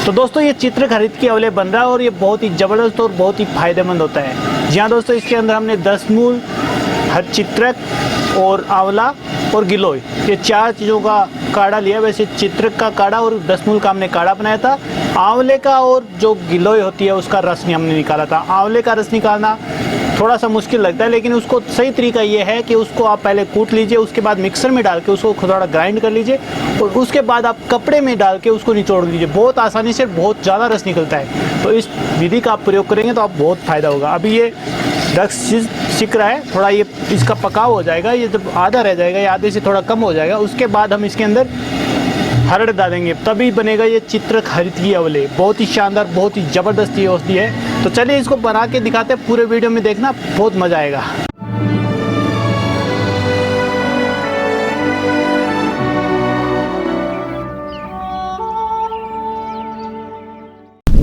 तो दोस्तों ये चित्र खरीद के अवले बन रहा है और ये बहुत ही ज़बरदस्त और बहुत ही फायदेमंद होता है। जी हाँ दोस्तों, इसके अंदर हमने दशमूल, हर चित्रक और आंवला और गिलोय, ये 4 चीज़ों का काढ़ा लिया। वैसे चित्रक का काढ़ा और दशमूल का हमने काढ़ा बनाया था। आंवले का और जो गिलोय होती है उसका रस नहीं हमने निकाला था। आंवले का रस निकालना थोड़ा सा मुश्किल लगता है, लेकिन उसको सही तरीका ये है कि उसको आप पहले कूट लीजिए, उसके बाद मिक्सर में डाल के उसको थोड़ा ग्राइंड कर लीजिए और उसके बाद आप कपड़े में डाल के उसको निचोड़ लीजिए। बहुत आसानी से बहुत ज़्यादा रस निकलता है। तो इस विधि का आप प्रयोग करेंगे तो आप बहुत फ़ायदा होगा। अभी ये रस सिक रहा है, थोड़ा ये इसका पकाव हो जाएगा। ये जब आधा रह जाएगा या आधे से थोड़ा कम हो जाएगा, उसके बाद हम इसके अंदर हरड़ डालेंगे, तभी बनेगा ये चित्रक हरित की अवले। बहुत ही शानदार, बहुत ही ज़बरदस्त ये औषधि है। तो चलिए इसको बना के दिखाते हैं, पूरे वीडियो में देखना, बहुत मज़ा आएगा।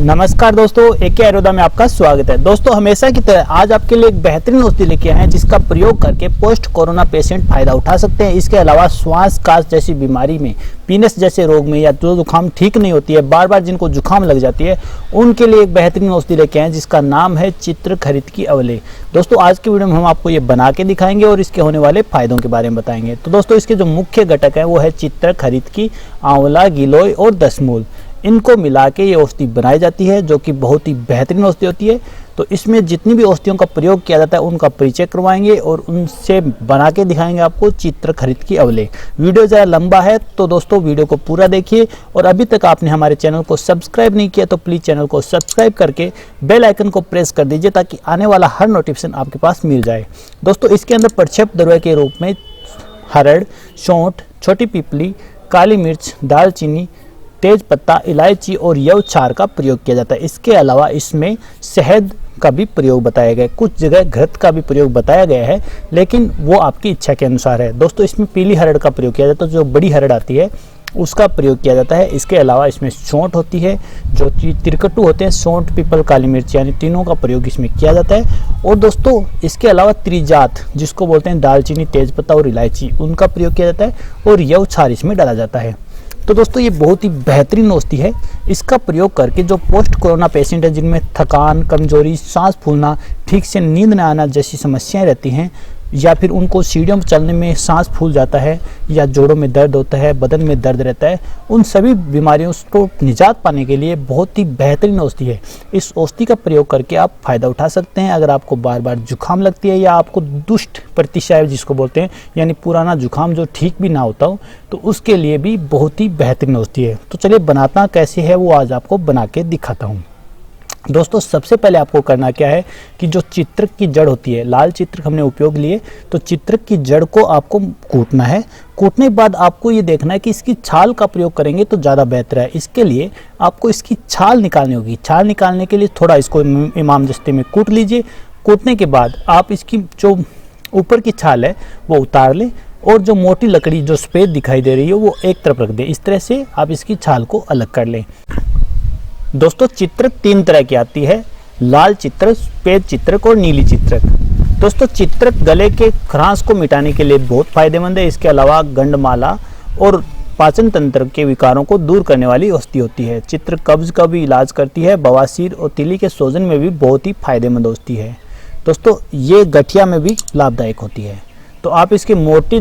नमस्कार दोस्तों, एके आयुर्वेदा में आपका स्वागत है। दोस्तों हमेशा की तरह आज आपके लिए एक बेहतरीन औषधि लेके आए हैं जिसका प्रयोग करके पोस्ट कोरोना पेशेंट फायदा उठा सकते हैं। इसके अलावा श्वास काश जैसी बीमारी में, पीनस जैसे रोग में, या जो जुकाम ठीक नहीं होती है, बार बार जिनको जुकाम लग जाती है, उनके लिए एक बेहतरीन औषधि लेके आए हैं जिसका नाम है चित्रक हरित की अवले। दोस्तों आज की वीडियो में हम आपको ये बना के दिखाएंगे और इसके होने वाले फायदों के बारे में बताएंगे। तो दोस्तों इसके जो मुख्य घटक है वो है चित्रक हरित की, आंवला, गिलोय और दशमूल। इनको मिला के ये औषधि बनाई जाती है जो कि बहुत ही बेहतरीन औषधि होती है। तो इसमें जितनी भी औषधियों का प्रयोग किया जाता है उनका परिचय करवाएंगे और उनसे बना के दिखाएंगे आपको चित्रक हरित की अवले। वीडियो ज़रा लंबा है तो दोस्तों वीडियो को पूरा देखिए, और अभी तक आपने हमारे चैनल को सब्सक्राइब नहीं किया तो प्लीज़ चैनल को सब्सक्राइब करके बेल आइकन को प्रेस कर दीजिए ताकि आने वाला हर नोटिफिकेशन आपके पास मिल जाए। दोस्तों इसके अंदर प्रक्षेप द्रव्य के रूप में हरड़, सौंठ, छोटी पीपली, काली मिर्च, दालचीनी, तेज पत्ता, इलायची और यवक्षार का प्रयोग किया जाता है। इसके अलावा इसमें शहद का भी प्रयोग बताया गया है। कुछ जगह घृत का भी प्रयोग बताया गया है, लेकिन वो आपकी इच्छा के अनुसार है। दोस्तों इसमें पीली हरड़ का प्रयोग किया जाता है, जो बड़ी हरड़ आती है उसका प्रयोग किया जाता है। इसके अलावा इसमें सौंठ होती है, जो तिरकट्टू होते हैं, सौंठ, पीपल, काली मिर्च, यानी तीनों का प्रयोग इसमें किया जाता है। और दोस्तों इसके अलावा त्रिजात जिसको बोलते हैं दालचीनी, तेजपत्ता और इलायची, उनका प्रयोग किया जाता है और यवक्षार इसमें डाला जाता है। तो दोस्तों ये बहुत ही बेहतरीन औषधि है। इसका प्रयोग करके जो पोस्ट कोरोना पेशेंट है जिनमें थकान, कमजोरी, सांस फूलना, ठीक से नींद न आना जैसी समस्याएं रहती हैं, या फिर उनको सीढ़ियों पर चलने में सांस फूल जाता है, या जोड़ों में दर्द होता है, बदन में दर्द रहता है, उन सभी बीमारियों को निजात पाने के लिए बहुत ही बेहतरीन औषधि है। इस औषधि का प्रयोग करके आप फ़ायदा उठा सकते हैं। अगर आपको बार बार जुकाम लगती है या आपको दुष्ट प्रतिशय जिसको बोलते हैं, यानी पुराना जुकाम जो ठीक भी ना होता हो, तो उसके लिए भी बहुत ही बेहतरीन औषधि है। तो चलिए बनाना कैसे है वो आज आपको बना के दिखाता हूँ। दोस्तों सबसे पहले आपको करना क्या है कि जो चित्रक की जड़ होती है, लाल चित्रक हमने उपयोग लिए, तो चित्रक की जड़ को आपको कूटना है। कूटने के बाद आपको ये देखना है कि इसकी छाल का प्रयोग करेंगे तो ज़्यादा बेहतर है। इसके लिए आपको इसकी छाल निकालनी होगी। छाल निकालने के लिए थोड़ा इसको इमाम दस्ते में कूट लीजिए। कूटने के बाद आप इसकी जो ऊपर की छाल है वो उतार लें और जो मोटी लकड़ी जो सफ़ेद दिखाई दे रही है वो एक तरफ रख दें। इस तरह से आप इसकी छाल को अलग कर लें। दोस्तों चित्रक 3 तरह की आती है, लाल चित्रक, सफेद चित्रक और नीली चित्रक। दोस्तों चित्रक गले के खरांश को मिटाने के लिए बहुत फायदेमंद है। इसके अलावा गंडमाला और पाचन तंत्र के विकारों को दूर करने वाली औषधि होती है। चित्रक कब्ज का भी इलाज करती है। बवासीर और तिली के सोजन में भी बहुत ही फायदेमंद औषधि है। दोस्तों ये गठिया में भी लाभदायक होती है। तो आप इसकी मोटी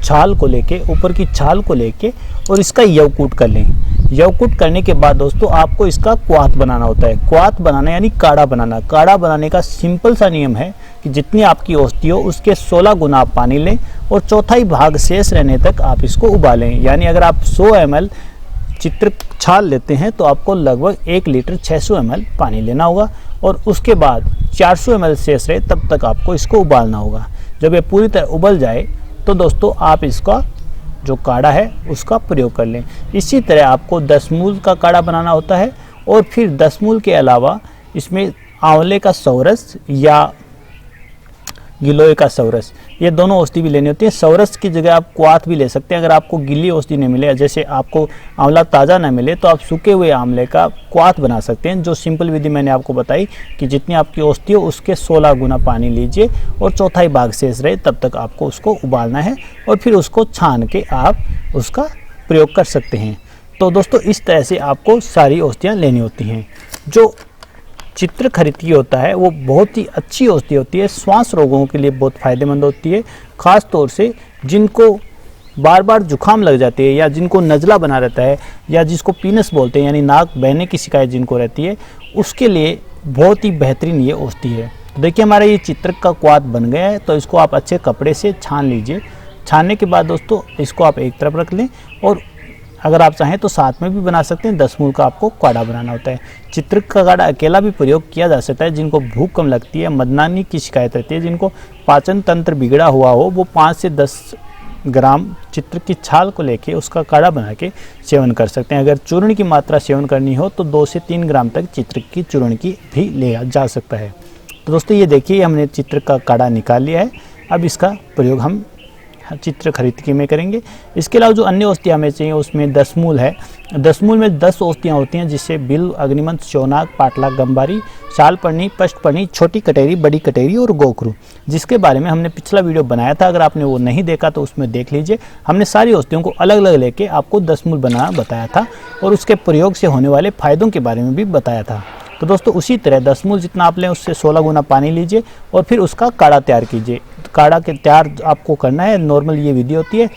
छाल को लेके, ऊपर की छाल को लेके और इसका यवकूट कर लें। यवकूट करने के बाद दोस्तों आपको इसका क्वाथ बनाना होता है। क्वाथ बनाना यानी काढ़ा बनाना। काढ़ा बनाने का सिंपल सा नियम है कि जितनी आपकी औषधि हो उसके 16 गुना आप पानी लें और चौथाई भाग शेष रहने तक आप इसको उबालें। यानी अगर आप 100 ml चित्रक छाल लेते हैं तो आपको लगभग 1 लीटर 600 ml पानी लेना होगा और उसके बाद 400 ml शेष रहे तब तक आपको इसको उबालना होगा। जब ये पूरी तरह उबल जाए तो दोस्तों आप इसका जो काढ़ा है उसका प्रयोग कर लें। इसी तरह आपको दशमूल का काढ़ा बनाना होता है और फिर दशमूल के अलावा इसमें आंवले का सौरस या गिलोय का सौरस, ये दोनों औषधि भी लेनी होती है। सौरस की जगह आप क्वाथ भी ले सकते हैं। अगर आपको गिल्ली औषधि नहीं मिले, जैसे आपको आंवला ताज़ा ना मिले, तो आप सूखे हुए आंवले का क्वाथ बना सकते हैं। जो सिंपल विधि मैंने आपको बताई कि जितनी आपकी औषधि हो उसके 16 गुना पानी लीजिए और चौथाई भाग शेष रहे तब तक आपको उसको उबालना है और फिर उसको छान के आप उसका प्रयोग कर सकते हैं। तो दोस्तों इस तरह से आपको सारी औषधियाँ लेनी होती हैं। जो चित्रखरित होता है वो बहुत ही अच्छी औषधि होती है, श्वास रोगों के लिए बहुत फ़ायदेमंद होती है, ख़ास तौर से जिनको बार बार जुकाम लग जाती है या जिनको नज़ला बना रहता है या जिसको पीनस बोलते हैं यानी नाक बहने की शिकायत जिनको रहती है, उसके लिए बहुत ही बेहतरीन ये औषधि है। तो देखिए हमारा ये चित्र का क्वाथ बन गया है, तो इसको आप अच्छे कपड़े से छान लीजिए। छानने के बाद दोस्तों इसको आप एक तरफ रख लें और अगर आप चाहें तो साथ में भी बना सकते हैं। 10 मूल का आपको काढ़ा बनाना होता है। चित्र का काढ़ा अकेला भी प्रयोग किया जा सकता है। जिनको भूख कम लगती है, मदनानी की शिकायत रहती है, जिनको पाचन तंत्र बिगड़ा हुआ हो, वो 5 से 10 ग्राम चित्र की छाल को लेके उसका काढ़ा बना के सेवन कर सकते हैं। अगर चूर्ण की मात्रा सेवन करनी हो तो 2 से 3 ग्राम तक चित्र की चूर्ण की भी लिया जा सकता है। तो दोस्तों ये देखिए हमने चित्र का काढ़ा निकाल लिया है। अब इसका प्रयोग हम चित्रखरित में करेंगे। इसके अलावा जो अन्य औषधियाँ हमें चाहिए उसमें 10 मूल है। 10 मूल में 10 औषधियाँ होती हैं, जिससे बिल्व, अग्निमंथ, शौनाक, पाटला, गंबारी, शालपर्णी, पष्टपर्णी, छोटी कटेरी, बड़ी कटेरी और गोखरू, जिसके बारे में हमने पिछला वीडियो बनाया था। अगर आपने वो नहीं देखा तो उसमें देख लीजिए। हमने सारी औषधियों को अलग अलग लेके आपको 10 मूल बनाना बताया था और उसके प्रयोग से होने वाले फायदों के बारे में भी बताया था। तो दोस्तों उसी तरह 10 मूल जितना आप लें उससे 16 गुना पानी लीजिए और फिर उसका काढ़ा तैयार कीजिए। काढ़ा के तैयार आपको करना है, नॉर्मल ये विधि होती है।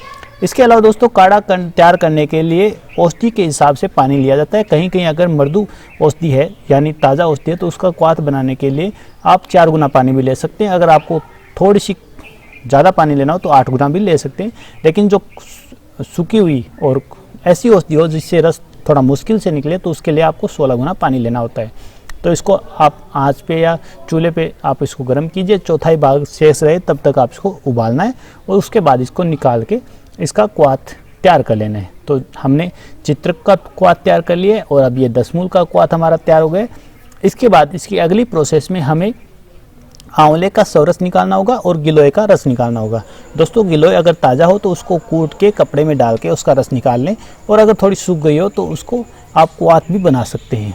इसके अलावा दोस्तों काढ़ा तैयार करने के लिए औषधि के हिसाब से पानी लिया जाता है। कहीं कहीं अगर मृदु औषधि है यानी ताज़ा औषधि है तो उसका क्वाथ बनाने के लिए आप 4 गुना पानी भी ले सकते हैं। अगर आपको थोड़ी सी ज़्यादा पानी लेना हो तो 8 गुना भी ले सकते हैं। लेकिन जो सूखी हुई और ऐसी औषधि हो जिससे रस थोड़ा मुश्किल से निकले तो उसके लिए आपको 16 गुना पानी लेना होता है। तो इसको आप आंच पे या चूल्हे पे आप इसको गर्म कीजिए, चौथाई भाग शेष रहे तब तक आप इसको उबालना है और उसके बाद इसको निकाल के इसका क्वाथ तैयार कर लेना है। तो हमने चित्र का क्वाथ तैयार कर लिया है और अब ये 10 मूल का क्वाथ हमारा तैयार हो गया। इसके बाद इसकी अगली प्रोसेस में हमें आंवले का सवरस निकालना होगा और गिलोय का रस निकालना होगा। दोस्तों गिलोय अगर ताज़ा हो तो उसको कूट के कपड़े में डाल के उसका रस निकाल लें और अगर थोड़ी सूख गई हो तो उसको आप क्वाथ भी बना सकते हैं।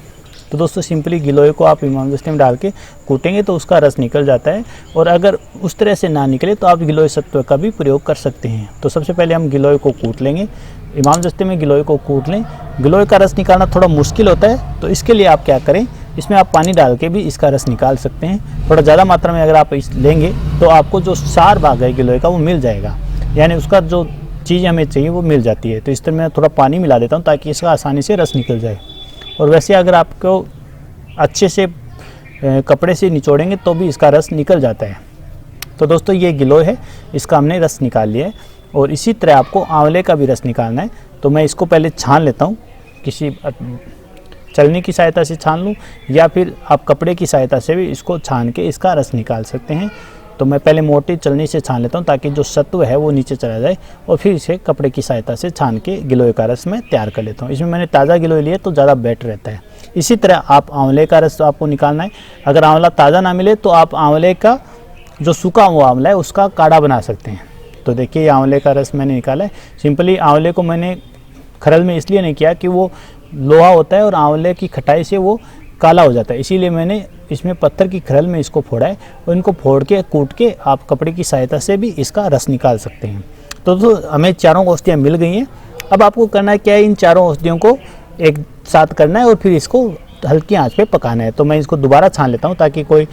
तो दोस्तों सिंपली गिलोय को आप इमामदस्ते में डाल के कूटेंगे तो उसका रस निकल जाता है और अगर उस तरह से ना निकले तो आप गिलोय सत्व का भी प्रयोग कर सकते हैं। तो सबसे पहले हम गिलोय को कूट लेंगे, इमामदस्ते में गिलोय को कूट लें। गिलोय का रस निकालना थोड़ा मुश्किल होता है तो इसके लिए आप क्या करें, इसमें आप पानी डाल के भी इसका रस निकाल सकते हैं। थोड़ा ज़्यादा मात्रा में अगर आप इस लेंगे तो आपको जो सार भाग है गिलोय का वो मिल जाएगा, यानी उसका जो चीज़ हमें चाहिए वो मिल जाती है। तो इस तरह मैं थोड़ा पानी मिला देता हूँ ताकि इसका आसानी से रस निकल जाए। और वैसे अगर आपको अच्छे से कपड़े से निचोड़ेंगे तो भी इसका रस निकल जाता है। तो दोस्तों ये गिलोय है, इसका हमने रस निकाल लिया है और इसी तरह आपको आंवले का भी रस निकालना है। तो मैं इसको पहले छान लेता हूँ, किसी चलनी की सहायता से छान लूँ या फिर आप कपड़े की सहायता से भी इसको छान के इसका रस निकाल सकते हैं। तो मैं पहले मोटी चलनी से छान लेता हूँ ताकि जो सत्व है वो नीचे चला जाए और फिर इसे कपड़े की सहायता से छान के गिलोय का रस मैं तैयार कर लेता हूँ। इसमें मैंने ताज़ा गिलोय लिया तो ज़्यादा बेटर रहता है। इसी तरह आप आंवले का रस आपको निकालना है। अगर आंवला ताज़ा ना मिले तो आप आंवले का जो सूखा हुआ आंवला है उसका काढ़ा बना सकते हैं। तो देखिए ये आंवले का रस मैंने निकाला है। सिंपली आंवले को मैंने खरल में इसलिए नहीं किया कि वो लोहा होता है और आंवले की खटाई से वो काला हो जाता है, इसीलिए मैंने इसमें पत्थर की खरल में इसको फोड़ा है और इनको फोड़ के कूट के आप कपड़े की सहायता से भी इसका रस निकाल सकते हैं। तो हमें चारों औषधियाँ मिल गई हैं। अब आपको करना क्या है, इन चारों औषधियों को एक साथ करना है और फिर इसको हल्की आंच पे पकाना है। तो मैं इसको दोबारा छान लेता हूँ ताकि कोई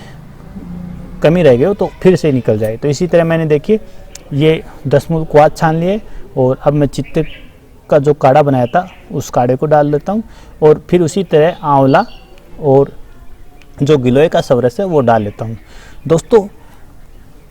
कमी रह गई हो तो फिर से निकल जाए। तो इसी तरह मैंने देखिए ये 10 मूल क्वाथ छान लिए और अब मैं चित्त का जो काढ़ा बनाया था उस काढ़े को डाल देता हूँ और फिर उसी तरह आंवला और जो गिलोय का सवरस है वो डाल लेता हूँ। दोस्तों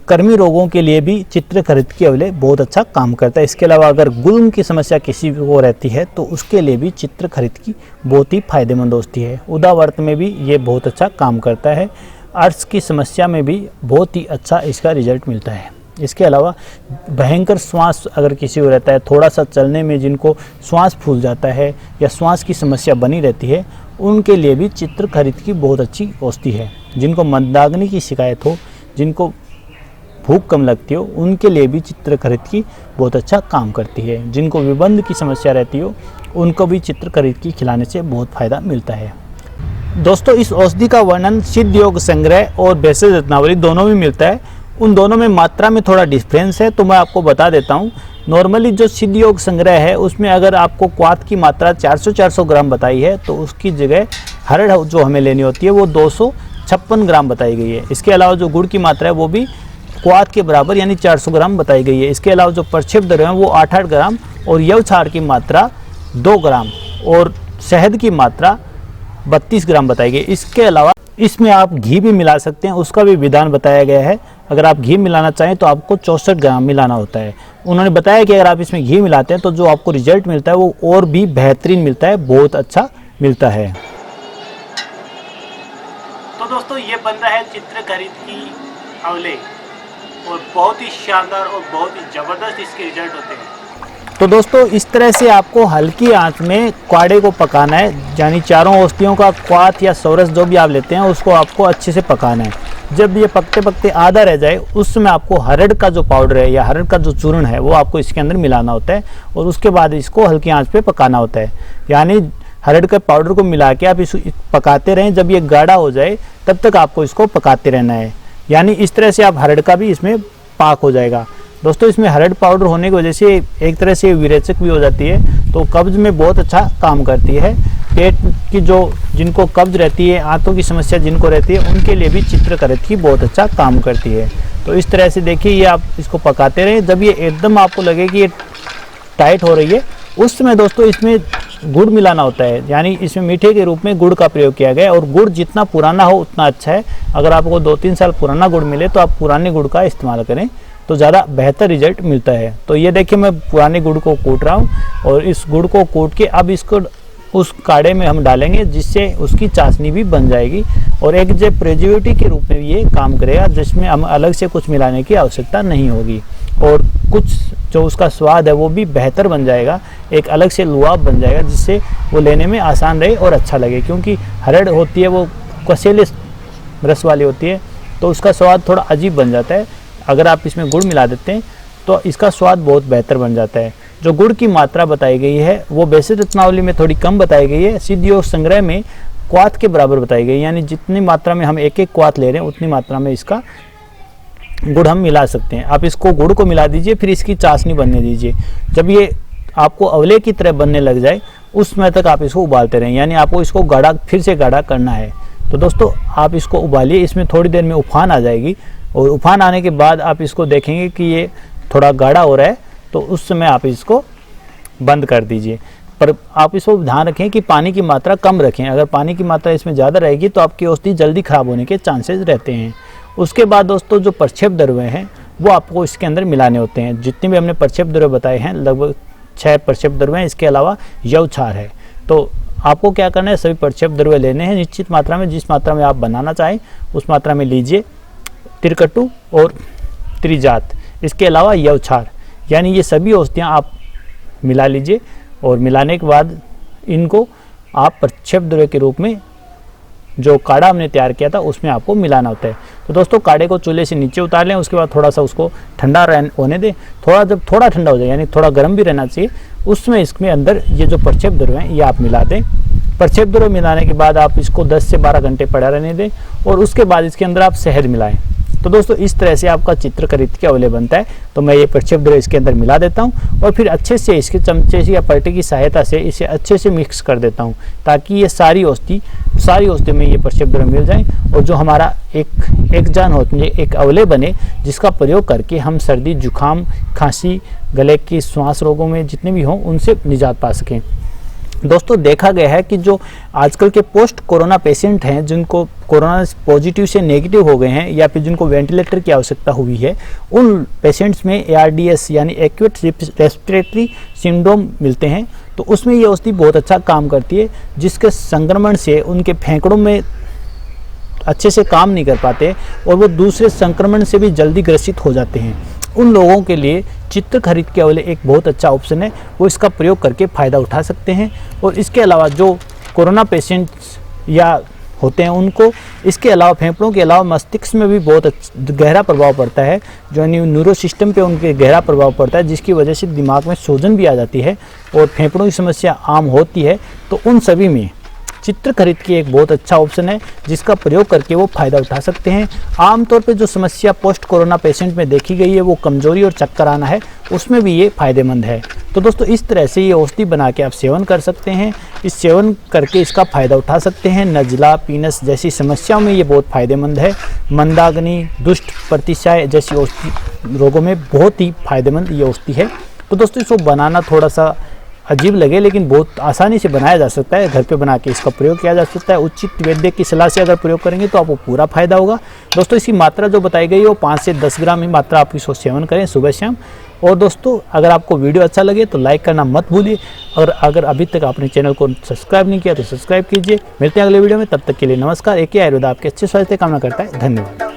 कर्मी रोगों के लिए भी चित्रखरित की अवले बहुत अच्छा काम करता है। इसके अलावा अगर गुल्म की समस्या किसी को रहती है तो उसके लिए भी चित्रखरित की बहुत ही फायदेमंद औषधि है। उदावर्त में भी ये बहुत अच्छा काम करता है। अर्श की समस्या में भी बहुत ही अच्छा इसका रिजल्ट मिलता है। इसके अलावा भयंकर श्वास अगर किसी को रहता है, थोड़ा सा चलने में जिनको श्वास फूल जाता है या श्वास की समस्या बनी रहती है, उनके लिए भी चित्रखरित की बहुत अच्छी औषधि है। जिनको मंदाग्नि की शिकायत हो, जिनको भूख कम लगती हो, उनके लिए भी चित्रखरित की बहुत अच्छा काम करती है। जिनको विबंध की समस्या रहती हो उनको भी चित्रखरित की खिलाने से बहुत फ़ायदा मिलता है। दोस्तों इस औषधि का वर्णन सिद्ध योग संग्रह और भेषज रत्नावली दोनों में मिलता है। उन दोनों में मात्रा में थोड़ा डिफरेंस है तो मैं आपको बता देता हूँ। नॉर्मली जो सिद्ध योग संग्रह है उसमें अगर आपको क्वाथ की मात्रा 400 ग्राम बताई है तो उसकी जगह हरड़ जो हमें लेनी होती है वो 256 ग्राम बताई गई है। इसके अलावा जो गुड़ की मात्रा है वो भी क्वाथ के बराबर यानी 400 ग्राम बताई गई है। इसके अलावा जो प्रक्षेप द्रव्य है वो 8-8 ग्राम और यवक्षार की मात्रा 2 ग्राम और शहद की मात्रा 32 ग्राम बताई गई। इसके अलावा इसमें आप घी भी मिला सकते हैं, उसका भी विधान बताया गया है। अगर आप घी मिलाना चाहें तो आपको 64 ग्राम मिलाना होता है। उन्होंने बताया कि अगर आप इसमें घी मिलाते हैं तो जो आपको रिजल्ट मिलता है वो और भी बेहतरीन मिलता है, बहुत अच्छा मिलता है। तो दोस्तों ये बन रहा है चित्रकारित की आंवले और बहुत ही शानदार और बहुत ही ज़बरदस्त इसके रिजल्ट होते हैं। तो दोस्तों इस तरह से आपको हल्की आंच में काढ़े को पकाना है, यानी चारों औषधियों का क्वाथ या सोरस जो भी आप लेते हैं उसको आपको अच्छे से पकाना है। जब ये पकते पकते आधा रह जाए उस समय आपको हरड़ का जो पाउडर है या हरड़ का जो चूर्ण है वो आपको इसके अंदर मिलाना होता है और उसके बाद इसको हल्की आंच पे पकाना होता है। यानी हरड़ के पाउडर को मिला के आप इसको पकाते रहें, जब ये गाढ़ा हो जाए तब तक आपको इसको पकाते रहना है। यानी इस तरह से आप हरड़ का भी इसमें पाक हो जाएगा। दोस्तों इसमें हरड़ पाउडर होने की वजह से एक तरह से विरेचक भी हो जाती है, तो कब्ज में बहुत अच्छा काम करती है। पेट की जो जिनको कब्ज रहती है, आंतों की समस्या जिनको रहती है उनके लिए भी चित्रकारित की बहुत अच्छा काम करती है। तो इस तरह से देखिए ये आप इसको पकाते रहें, जब ये एकदम आपको लगे कि ये टाइट हो रही है उस समय दोस्तों इसमें गुड़ मिलाना होता है। यानी इसमें मीठे के रूप में गुड़ का प्रयोग किया गया है और गुड़ जितना पुराना हो उतना अच्छा है। अगर आपको 2-3 साल पुराना गुड़ मिले तो आप पुराने गुड़ का इस्तेमाल करें तो ज़्यादा बेहतर रिजल्ट मिलता है। तो ये देखिए मैं पुराने गुड़ को कूट रहा हूँ और इस गुड़ को कूट के अब इसको उस काढ़े में हम डालेंगे जिससे उसकी चाशनी भी बन जाएगी और एक जो प्रिजर्वेटिव के रूप में ये काम करेगा, जिसमें हम अलग से कुछ मिलाने की आवश्यकता नहीं होगी और कुछ जो उसका स्वाद है वो भी बेहतर बन जाएगा, एक अलग से लुआब बन जाएगा जिससे वो लेने में आसान रहे और अच्छा लगे। क्योंकि हरड़ होती है वो कसेले रस वाली होती है तो उसका स्वाद थोड़ा अजीब बन जाता है। अगर आप इसमें गुड़ मिला देते हैं तो इसका स्वाद बहुत बेहतर बन जाता है। जो गुड़ की मात्रा बताई गई है वो वैसे रत्नावली में थोड़ी कम बताई गई है, सिद्ध योग संग्रह में क्वाथ के बराबर बताई गई। यानी जितनी मात्रा में हम एक क्वाथ ले रहे हैं उतनी मात्रा में इसका गुड़ हम मिला सकते हैं। आप इसको गुड़ को मिला दीजिए, फिर इसकी चाशनी बनने दीजिए। जब ये आपको अवले की तरह बनने लग जाए उस समय तक आप इसको उबालते रहें, यानी आपको इसको गाढ़ा फिर से गाढ़ा करना है। तो दोस्तों आप इसको उबालिए, इसमें थोड़ी देर में उफान आ जाएगी और उफान आने के बाद आप इसको देखेंगे कि ये थोड़ा गाढ़ा हो रहा है तो उस समय आप इसको बंद कर दीजिए। पर आप इसको ध्यान रखें कि पानी की मात्रा कम रखें। अगर पानी की मात्रा इसमें ज़्यादा रहेगी तो आपकी औषधि जल्दी ख़राब होने के चांसेस रहते हैं। उसके बाद दोस्तों जो प्रक्षेप द्रव्य हैं वो आपको इसके अंदर मिलाने होते हैं। जितने भी हमने प्रक्षेप द्रव्य बताए हैं लगभग 6 प्रक्षेप द्रव्य हैं, इसके अलावा यवक्षार है। तो आपको क्या करना है, सभी प्रक्षेप द्रव्य लेने हैं निश्चित मात्रा में, जिस मात्रा में आप बनाना चाहें उस मात्रा में लीजिए। त्रिकटु और त्रिजात, इसके अलावा यवक्षार, यानी ये सभी औषधियाँ आप मिला लीजिए और मिलाने के बाद इनको आप प्रक्षेप द्रव्य के रूप में जो काढ़ा हमने तैयार किया था उसमें आपको मिलाना होता है। तो दोस्तों काढ़े को चूल्हे से नीचे उतार लें, उसके बाद थोड़ा सा उसको ठंडा होने दें। जब थोड़ा ठंडा हो जाए यानी थोड़ा गर्म भी रहना चाहिए, उसमें इसमें अंदर ये जो प्रक्षेप द्रव्य हैं ये आप मिला दें। प्रक्षेप द्रव्य मिलाने के बाद आप इसको 10 से 12 घंटे पड़ा रहने दें और उसके बाद इसके अंदर आप शहद मिलाएं। तो दोस्तों इस तरह से आपका चित्रकारित के अवले बनता है। तो मैं ये प्रक्षेप द्रव्य इसके अंदर मिला देता हूँ और फिर अच्छे से इसके चमचे से या पलटे की सहायता से इसे अच्छे से मिक्स कर देता हूँ ताकि ये सारी औषधि में ये प्रक्षेप द्रव्य मिल जाए और जो हमारा एक जान होती है एक अवले बने जिसका प्रयोग करके हम सर्दी जुकाम खांसी गले की श्वास रोगों में जितने भी हों उनसे निजात पा सकें। दोस्तों देखा गया है कि जो आजकल के पोस्ट कोरोना पेशेंट हैं जिनको कोरोना पॉजिटिव से नेगेटिव हो गए हैं या फिर जिनको वेंटिलेटर की आवश्यकता हुई है, उन पेशेंट्स में ARDS यानी एक्यूट रेस्पिरेटरी सिंड्रोम मिलते हैं। तो उसमें ये औषधि बहुत अच्छा काम करती है, जिसके संक्रमण से उनके फेंकड़ों में अच्छे से काम नहीं कर पाते और वो दूसरे संक्रमण से भी जल्दी ग्रसित हो जाते हैं। उन लोगों के लिए चित्रकारित के अवले एक बहुत अच्छा ऑप्शन है, वो इसका प्रयोग करके फ़ायदा उठा सकते हैं। और इसके अलावा जो कोरोना पेशेंट्स या होते हैं उनको इसके अलावा फेफड़ों के अलावा मस्तिष्क में भी बहुत गहरा प्रभाव पड़ता है, जो न्यूरो सिस्टम पे उनके गहरा प्रभाव पड़ता है, जिसकी वजह से दिमाग में सूजन भी आ जाती है और फेफड़ों की समस्या आम होती है। तो उन सभी में चित्रखरीद की एक बहुत अच्छा ऑप्शन है जिसका प्रयोग करके वो फायदा उठा सकते हैं। आमतौर पे जो समस्या पोस्ट कोरोना पेशेंट में देखी गई है वो कमजोरी और चक्कर आना है, उसमें भी ये फायदेमंद है। तो दोस्तों इस तरह से ये औषधि बना के आप सेवन कर सकते हैं। इस सेवन करके इसका फायदा उठा सकते हैं। नज़ला, पीनस जैसी समस्याओं में ये बहुत फायदेमंद है। मंदाग्नि, दुष्ट प्रतिशय जैसी औषधि रोगों में बहुत ही फायदेमंद ये औषधि है। तो दोस्तों इसको बनाना थोड़ा सा अजीब लगे लेकिन बहुत आसानी से बनाया जा सकता है। घर पे बना के इसका प्रयोग किया जा सकता है। उचित वैद्य की सलाह से अगर प्रयोग करेंगे तो आपको पूरा फायदा होगा। दोस्तों इसकी मात्रा जो बताई गई है वो 5 से 10 ग्राम ही मात्रा आप इसको सेवन करें सुबह शाम। और दोस्तों अगर आपको वीडियो अच्छा लगे तो लाइक करना मत भूलिए, और अगर अभी तक आपने चैनल को सब्सक्राइब नहीं किया तो सब्सक्राइब कीजिए। मिलते हैं अगले वीडियो में, तब तक के लिए नमस्कार। AK आयुर्वेद आपके अच्छे स्वास्थ्य कामना करता है। धन्यवाद।